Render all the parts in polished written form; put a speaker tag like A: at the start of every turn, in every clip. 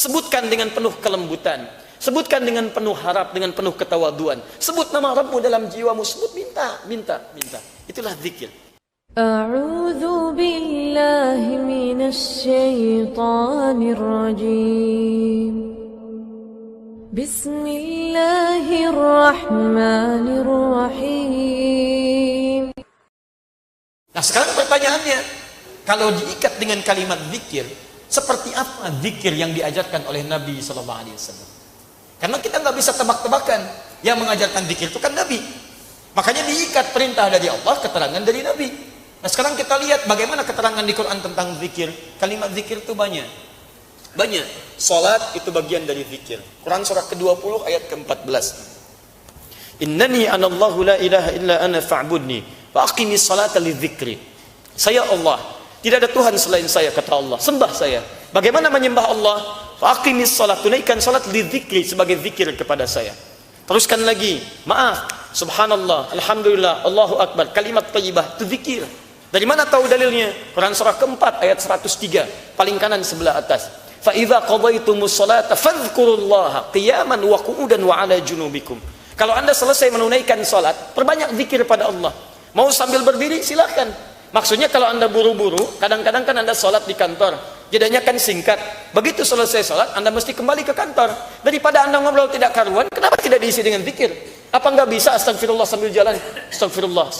A: Sebutkan dengan penuh kelembutan. Sebutkan dengan penuh harap, dengan penuh ketawaduan. Sebut nama Rabbmu dalam jiwamu. Sebut, minta. Itulah zikir.
B: A'udzu billahi minasy syaithanir rajim. Bismillahirrahmanirrahim.
A: Nah, sekarang pertanyaannya, kalau diikat dengan kalimat zikir, seperti apa zikir yang diajarkan oleh Nabi SAW? Karena kita nggak bisa tebak-tebakan. Yang mengajarkan zikir itu kan Nabi. Makanya diikat perintah dari Allah, keterangan dari Nabi. Nah, sekarang kita lihat bagaimana keterangan di Quran tentang zikir. Kalimat zikir itu banyak. Salat itu bagian dari zikir. Quran surah ke-20 ayat ke-14. Innani anallahu la ilaha illa ana fa'budni wa aqimis salata lidzikri. Saya Allah, tidak ada Tuhan selain saya, kata Allah. Sembah saya. Bagaimana menyembah Allah? Wa aqimis salat, tunaikan salat lidzikri, sebagai zikir kepada saya. Teruskan lagi. Maaf, subhanallah, alhamdulillah, Allahu akbar, kalimat thayyibah itu zikir. Dari mana tahu dalilnya? Quran surah ke-4 ayat 103, paling kanan sebelah atas. Fa idza qadaytumus salata fadhkurullaha qiyaman wa qu'udan wa 'ala junubikum. Kalau Anda selesai menunaikan salat, perbanyak zikir pada Allah. Mau sambil berdiri silakan. Maksudnya kalau Anda buru-buru, kadang-kadang kan Anda salat di kantor, jedanya kan singkat. Begitu selesai salat, Anda mesti kembali ke kantor. Daripada Anda ngobrol tidak karuan, kenapa tidak diisi dengan zikir? Apa enggak bisa astagfirullah sambil jalan? Astagfirullah,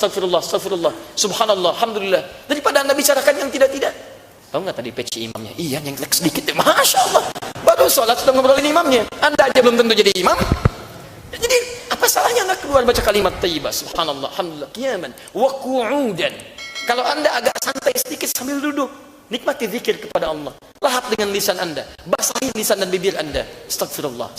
A: subhanallah, alhamdulillah. Daripada Anda bicarakan yang tidak-tidak. Tahu nggak tadi peci imamnya? Iya, nyengklek sedikit ya. Masya Allah. Baru sholat sudah ngobrolin imamnya. Anda aja belum tentu jadi imam. Jadi apa salahnya Anda keluar baca kalimat thayyibah? Subhanallah, alhamdulillah, qiyaman wa qu'udan. Kalau Anda agak santai sedikit sambil duduk, nikmati zikir kepada Allah. Lahap dengan lisan Anda, basahi lisan dan bibir Anda. Astagfirullah.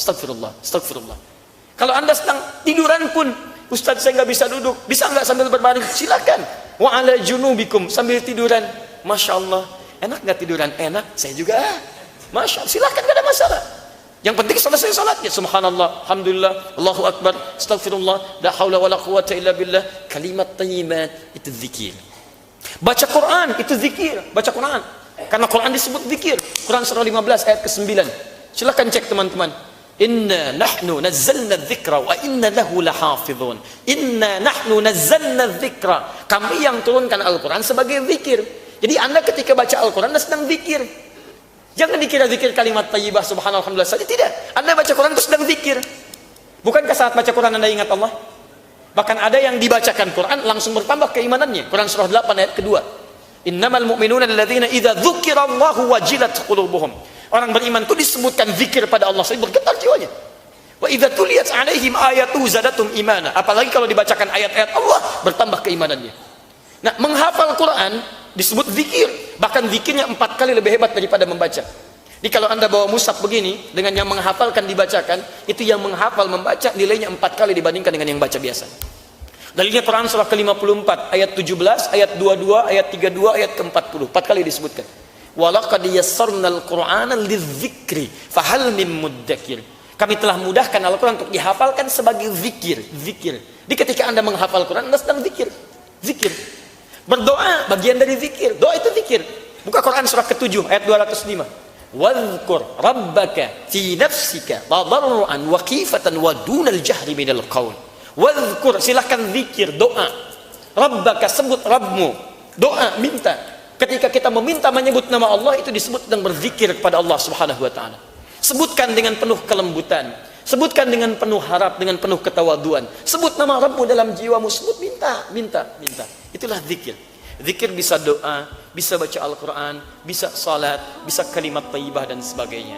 A: Kalau Anda sedang tiduran pun, Ustaz saya nggak bisa duduk, bisa nggak sambil berbaring? Silakan. Wa 'ala junubikum, sambil tiduran. Masya Allah, enak nggak tiduran? Enak, saya juga. Masya Allah, silakan, nggak ada masalah. Yang penting selesai salat ya subhanallah, alhamdulillah, Allahu akbar, astagfirullah, la haula wala quwwata illa billah. Kalimat thayyibat itu zikir. Baca Quran itu zikir, baca Quran. Karena Quran disebut zikir. Quran surah 15 ayat ke-9. Silakan cek teman-teman. Inna nahnu nazzalna dzikra wa inna lahu lahafizun. Inna nahnu nazzalna dzikra. Kami yang turunkan Al-Quran sebagai zikir. Jadi Anda ketika baca Al-Quran Anda sedang zikir. Jangan dikira zikir kalimat thayyibah subhanallah alhamdulillah saja, tidak. Anda baca Quran itu sedang zikir. Bukankah saat baca Quran Anda ingat Allah? Bahkan ada yang dibacakan Quran langsung bertambah keimanannya. Quran surah 8 ayat kedua. Innamal mu'minuna alladzina idza dzukirallahu wajilat qulubuhum. Orang beriman itu disebutkan zikir pada Allah, saya bergetar jiwanya. Wa idza tuliyat 'alaihim ayatu zadatum imana. Apalagi kalau dibacakan ayat-ayat Allah, bertambah keimanannya. Nah, menghafal Quran disebut zikir. Bahkan zikirnya 4 kali lebih hebat daripada membaca. Jadi kalau Anda bawa mushaf begini, dengan yang menghafalkan dibacakan, itu yang menghafal membaca nilainya 4 kali dibandingkan dengan yang baca biasa. Dalilnya Quran surah ke-54 ayat 17, ayat 22, ayat 32, ayat ke-40. 4 kali disebutkan. Walaqad yassarnal Qur'ana lidzikri fahal min muddakir. Kami telah mudahkan Al-Quran untuk dihafalkan sebagai zikir. Di ketika Anda menghafal Quran, Anda sedang zikir. Berdoa bagian dari zikir. Doa itu zikir. Buka Quran surah ke-7 ayat 205. Wadhkur rabbaka fi nafsika tadarruan wa khifatan wa dunal jahri minal qaul. Wadhkur, silakan zikir, doa. Rabbaka, sebut Rabbmu. Doa, minta. Ketika kita meminta menyebut nama Allah, itu disebut sedang berzikir kepada Allah Subhanahu wa taala. Sebutkan dengan penuh kelembutan, sebutkan dengan penuh harap, dengan penuh ketawaduan. Sebut nama Rabbmu dalam jiwamu, sebut, minta. Itulah zikir. Zikir bisa doa, bisa baca Al-Quran, bisa salat, bisa kalimat thayyibah dan sebagainya.